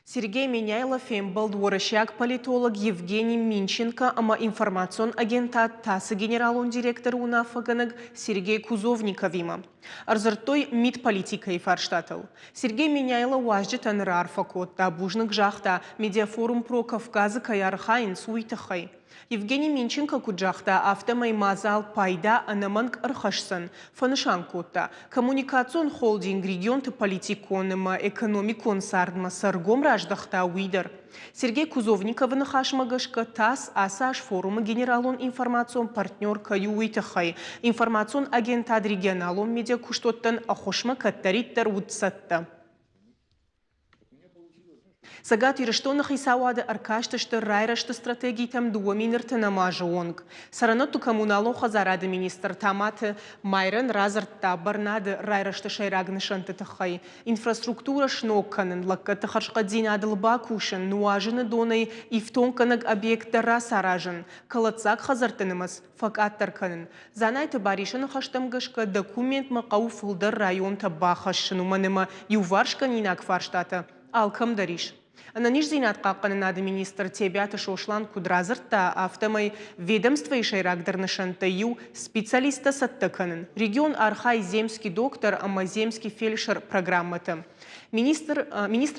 Сергей Меняйлов был дворощак политолог Евгений Минченко, ама информацион агента ТАСС генералон директор унафаганыг Сергей Кузовниковима. Арзартой МИД политикой фарштатыл. Сергей Меняйлов важдет анрарфакот, да бужныг жахта медиафорум про Кавказы каярхайн суйтахай. Евгений Минченко куджахта автомаймазал пайда анаманг архашсан фанышанкота коммуникацион холдинг регион политиконым экономикон сардма саргом раждахта уидер. Сергей Кузовников нахашмагашка ТАСС АСАШ форума генералон информацион партнер каюитахай информацион агентад регионалон медиа куштоттан ахошма каттариттар удсатта. Сагат ирштонах и сауады аркаштышты райрашты стратегии там дуаминерты намажы онг. Саранатту коммуналоха зарады министр таматы майрен разарта барнады райрашты шайрагнышанты тахай. Инфраструктура шнокканын лаккаты харшкадзин адылба кушын нуажыны донай ифтонканыг объекта расаражын. Калацак хазартынымыз факаттарканын. Занайты баришыны хаштамгашка документ мақау фулдар район табахашыну маныма юваршкан инак фарштаты. Алкам дариш. Ананиш зинат қаққанынады министр тебяты шошлан кудразыртта автомай ведомство и шайрагдырнышанта ю специалиста саттаканын. Регион архай земский доктор, ама земский фельдшер программаты. Министр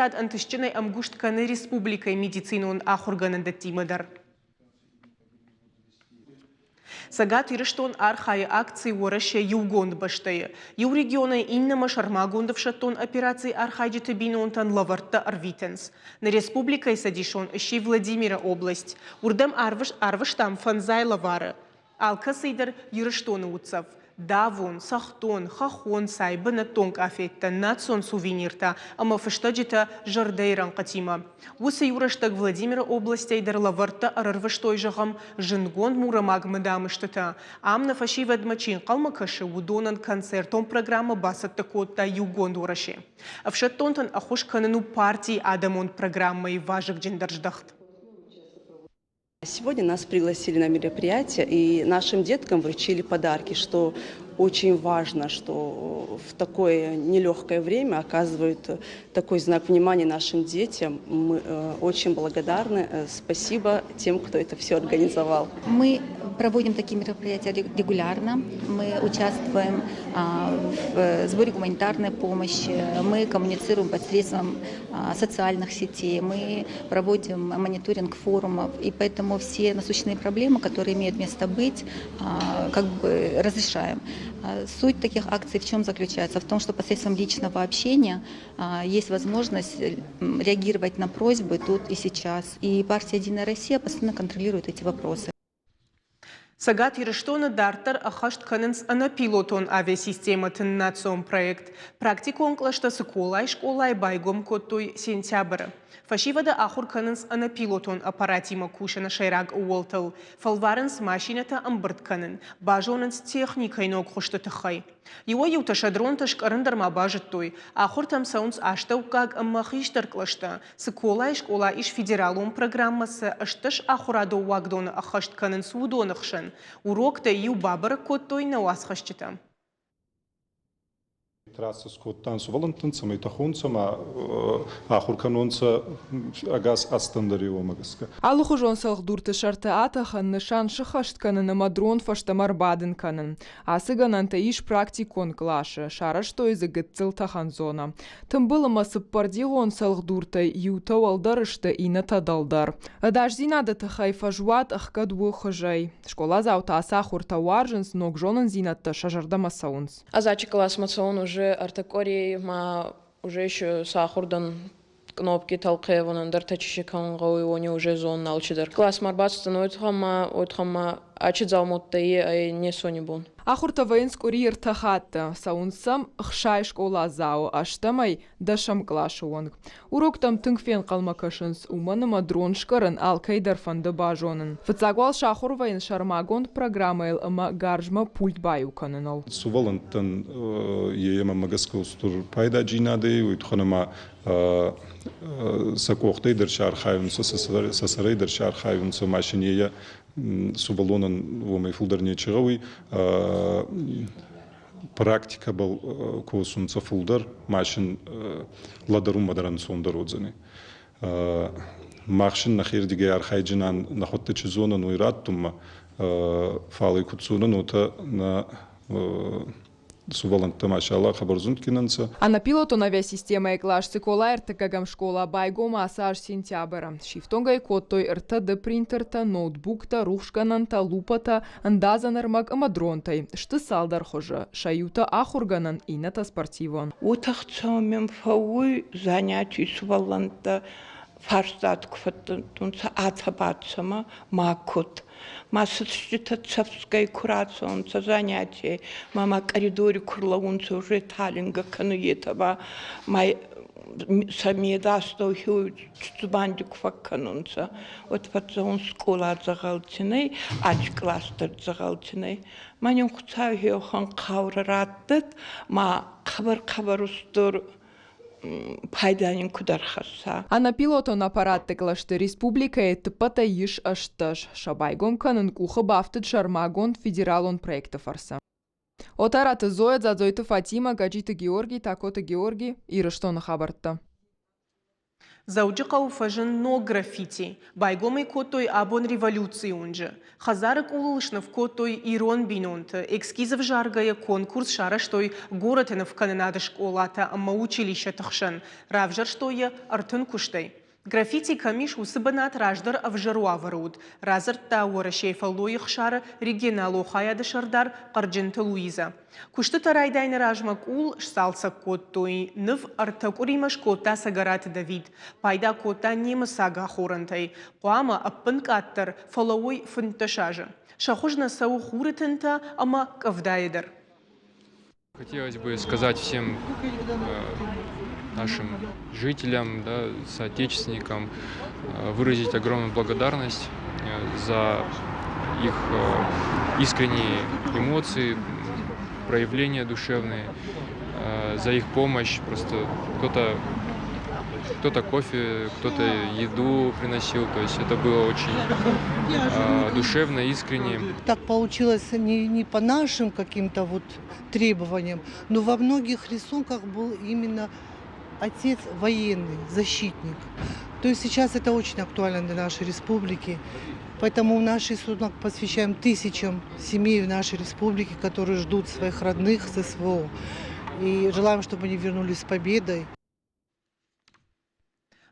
от антышчиной амгуштканы республикой медицинун ахурганында тимадар. Сагат ирштон архай акции вораше югонд баштая. Ю регионы иннама шармагондов шатон операции архайджиты бинонтан лаварта арвитенс. На республикой садишон ищи Владимира область. Урдам арваштам фанзай лавары. Алкасейдер ирштон уцав. Давон, сахтон, хахон сайбына тонг афетта, нацон сувенирта, ама фаштаджита жардейран катима. Усы юраштаг Владимира областейдер лаварта арарваштой жагам жингон мурамаг мадамыштата. Амна фаши вадмачин калмакаши удонан концертон программа басатта котта югон дураши. Авшаттонтан ахош канану партии адамон программой важек джендарждахт. Сегодня нас пригласили на мероприятие, и нашим деткам вручили подарки, что очень важно, что в такое нелегкое время оказывают такой знак внимания нашим детям. Мы очень благодарны. Спасибо тем, кто это все организовал. Мы проводим такие мероприятия регулярно. Мы участвуем в сборе гуманитарной помощи. Мы коммуницируем посредством социальных сетей. Мы проводим мониторинг форумов. И поэтому все насущные проблемы, которые имеют место быть, как бы разрешаем. Суть таких акций в чем заключается? В том, что посредством личного общения есть возможность реагировать на просьбы тут и сейчас. И партия «Единая Россия» постоянно контролирует эти вопросы. Сагат ирштона дартар ахашт каненс ана пилотон авиасистематын национ проект. Практикон клашта школа байгом коттой сентябрь. Фашивада ахур каненс ана пилотон аппаратима кушана шайраг уолтал. Фалваренс машината амбрт канен. Бажоненс техникой ног хуштатахай. Его юташадрон ташкарындар мабажет той. Ахур там саунс аштау как аммахиштар клашта. Школа иш федералом программасы ашташ ахурадо вагдона ахашт каненс удонахшан. Урок-то ю бабара коттой на уасхащита. Трасса скоттан сувалантанцам и тахунцам, ахурканонца агас астандариомагаска. Алухужон салхдурты шарта атахан нышан шахаштканын амадрон фаштамар бадынканын. Асыгананта иш практикон клаша, шара что из агыццыл тахан зона. Тым было масыппардигон салхдуртай ютау алдарышта и натадалдар. Дажзинада тахай фажуат ахкадву хажай. Школа заута асахурта варженс ногжонан зинатта шажарда саунс. Азачи класс масон уже артакори ма уже еще сахурдан кнопки талқеванан дар тачишекан гауиони уже зон налчидар. Класс марбат становится хама ачидзалмоттаи ай не сонибун. Ахурта воинскори иртахатта, саунсам хшай школа зау, аштамай дашам клашуонг. Урок там тынгфен калмакашынс уманыма дроншкарын алкайдар фанда бажонын. Фацагвал шахур воин шармагон программайл ама гаржма пульт баю канынал. Сувалантан ема магаскаустур пайда джинады, уйтханама сакохтайдар шархайвнса, сасарайдар шархайвнса машинея сувалонан вомай фулдарне чыгауи практика был косунца фулдар машин ладарум мадаран сондар отзаны. махшин нахир диге архайджинан нахотте чизона нуираттумма фалы кутсуна нота на суваланта машалла хабарзунт кинанца. А на пилоту новая система эклаш цикола РТКГам школа байгом асаж сентября. Шифтонга и коттой РТД принтерта, ноутбукта, рухшгананта, лупата, андазанармак амадронтай. Что салдар хожа, шаюта ахурганан ината спортивон. Утахцамем фауй занятий суваланта фарстат кфаттунца ацабацама макут. Массочта цавская курацион занятие. Мама коридоре курлаунца уже талинга кануетова. Май сами дастов хью студандик факканунца. Вот пацан школа загалтиной, ач кластер загалтиной. Манем хуцай хёхан каврараттет, ма кабар-кабарустур пайданин кудархаса. А на пилотон аппарат теклашты республика этпата иш ашташ. Шабайгом канын куха бафтыт шармагон федералон проекта фарса. Отараты Зоя, Задзойты Фатима, Гаджиты Георгий, Такоты Георгий, Ира что на хабарта. Зауджиқау фажын но граффити. Байгомай котой абон революции унжа. Хазарык улышнов котой ирон бинонта. Экскизов жаргая конкурс шара, штой городынов канонада школата, амма училища тахшан. Равжар штоя артын куштай. Граффити камиш усыбанат раждар авжаруа варуд. Разарта уарашей фаллоих шара регионалу хаяды шардар Карджинта Луиза. Кушты тарайдайны ражмак ул шсалса коттой ныв артакуримаш кота сагарат Давид. Пайда кота немысага хорантай. Куама аппынк аттар фалловой фынташажа. Шахожна сау хурытынта, ама кавдайдар. Хотелось бы сказать всем нашим жителям, да, соотечественникам, выразить огромную благодарность за их искренние эмоции, проявления душевные, за их помощь. Просто кто-то кофе, кто-то еду приносил. То есть это было очень душевно, искренне. Так получилось не по нашим каким-то вот требованиям, но во многих рисунках был именно отец военный, защитник. То есть сейчас это очень актуально для нашей республики. Поэтому наш рисунок посвящаем тысячам семей в нашей республике, которые ждут своих родных с СВО. И желаем, чтобы они вернулись с победой.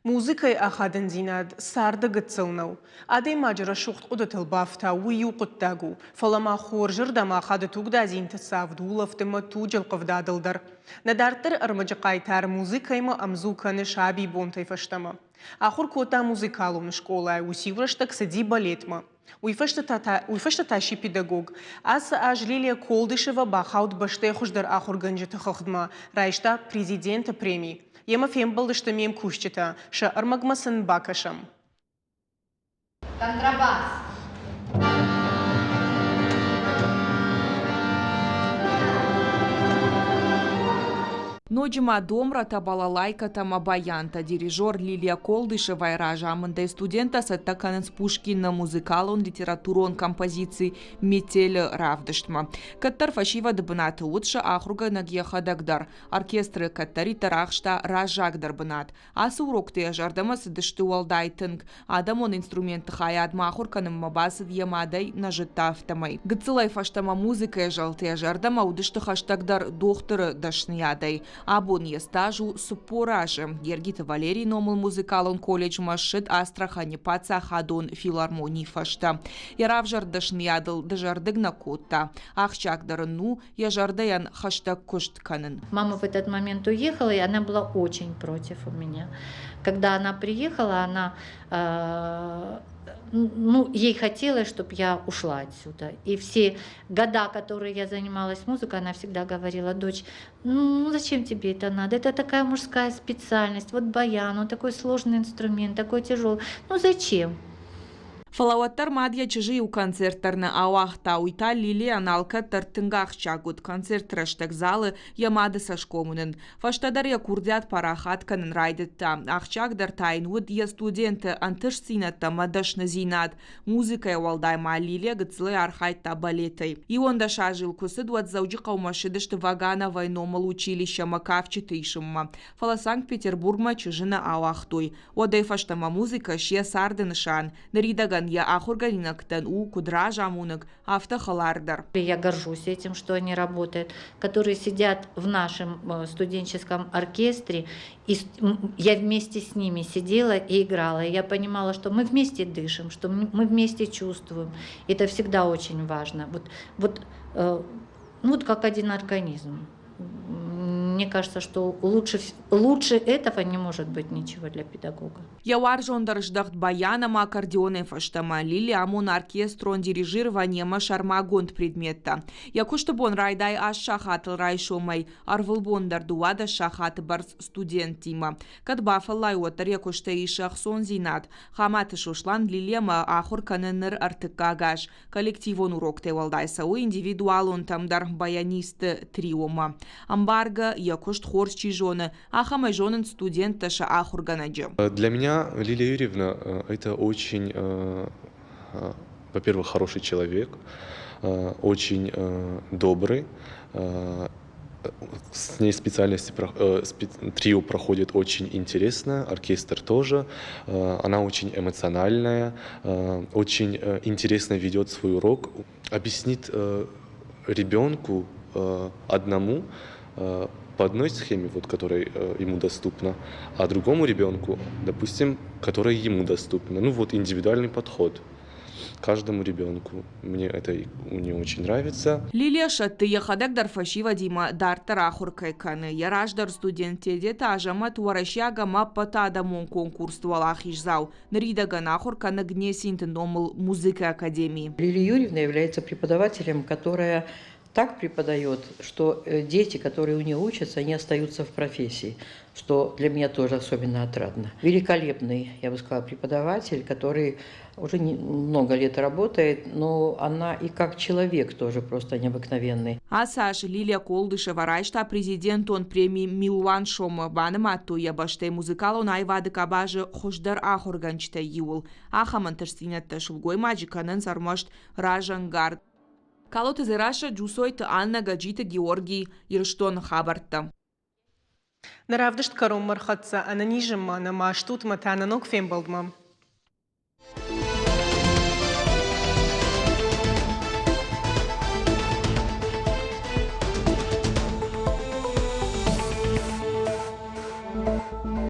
Музыкой ахадын зинад сарды гыцылнау. Адей маджара шухт қудытыл бафта уйу құттагу. Фалама хоржыр дама ахады тугда зинті савдулов тымы туджыл қывдадылдар. Надартыр армаджықайтар музыкаймы амзуканы шаби бонтай фаштама. Ахур кота музыкалуны школа усивраштак сади балетма. Уйфашта таши педагог. Аса аж Лилия Колдышева бахаут баште хуждар ахур гынжыты хыхдма. Райшта президента премии. Ема фембалды, что мем кущита, ша армагмасын бакашам. Контрабас. Ноджима домра та балалайка тама баянта, дирижер Лилия Колдышева и ражамында студента саттаканын Пушкина музыкалон литературон композиции метель равдыштма. Каттар фашива дыбынат утша ахруга нагьеха дагдар. Оркестры каттари тарахшта ражагдар бынат. Асы урокты жардамасы дышты уалдайтынг. Адамон инструменты хаят махурканым мабасы вьямадай нажыттафтамай. Гыцылай фаштама музыка жалты жардама удышты хаштагдар дохтыры дашныядай. Абон е стажу супоражы. Гергита Валерий номыл музыкалон колледж машит Астрахани паца хадон филармонии фашта. Яравжар дашниядыл дажардыгна котта. Ахчагдарын яжардаян хаштаг коштканын. Мама в этот момент уехала, и она была очень против у меня. Когда она приехала, она ей хотелось, чтобы я ушла отсюда. И все года, которые я занималась музыкой, она всегда говорила: дочь, зачем тебе это надо? Это такая мужская специальность. Вот баян, он такой сложный инструмент, такой тяжелый. Зачем? Фалауаттар мадья чыжи у концерттерны ауахта уйта Лилия аналка тартынгах чагут концерт трэштек залы ямады сашкомунын. Фаштадар я курдят парахатканын райдетта. Ахчагдар тайнуд я студенты антыш синатта мадашны зинат. Музыка валдайма Лилия гыцлы архайтта балетой. И он дашажил кусы дуат зауджи каумашидышты вагана войномал училища макавчыты ишымма. Фала Санкт-Петербургма чыжына ауахтой. Одай фаштама музыка шия сарды нышан. Наридаган я ахурганинактан у кудража мунак автохалардар. Я горжусь этим, что они работают, которые сидят в нашем студенческом оркестре, и я вместе с ними сидела и играла. И я понимала, что мы вместе дышим, что мы вместе чувствуем. Это всегда очень важно. Вот как один организм. Мне кажется, что лучше этого не может быть ничего для педагога. Яуар жондарждахт баянама аккордеоны фаштама Лили амон оркестрон дирижирование шармагонд предметта. Якушта бон райдай аш шахатл райшомай арвылбондар дуада шахат барс студент тима. Кадбафалай отар якушта и шахсон зинат. Хаматы шушлан Лилема ахур каненер артыкагаш. Коллективон урок тевалдайса у индивидуалон тамдар баянист триома. Амбарга якушт хорчи жены, ахамай женен студент таша ахурганаджи. Для меня Лилия Юрьевна это очень, во-первых, хороший человек, очень добрый. С ней специальности трио проходит очень интересно, оркестр тоже. Она очень эмоциональная, очень интересно ведет свой урок, объяснит ребенку одному по одной схеме, которая ему доступна, а другому ребенку, допустим, которая ему доступна. Индивидуальный подход каждому ребенку. Мне это у нее очень нравится. Лилия шатты яхадак дарфашива дима дартар ахуркай каны. Яраждар студенте дета ажамат уарашяга маппата адамон конкурс туалах ижзау. Наридаган ахуркана гнесинтен домыл музыка академии. Лилия Юрьевна является преподавателем, которая так преподает, что дети, которые у нее учатся, они остаются в профессии, что для меня тоже особенно отрадно. Великолепный, я бы сказала, преподаватель, который уже много лет работает, но она и как человек тоже просто необыкновенный. А Саша Лилия Колдышева райшта президент он премии Милуан Шома банаматту ябаштай музыкалон айвады кабажы хождар ахорганчта юл. Ахамантарстинатта шулгой маджиканын сармашт ражангард. Калоты зираша джусойт Анна Гаджита Георгий Ирштон хабарта. Наравдышт каром мархатса ананижем мана маштут матана ног фембалдмам.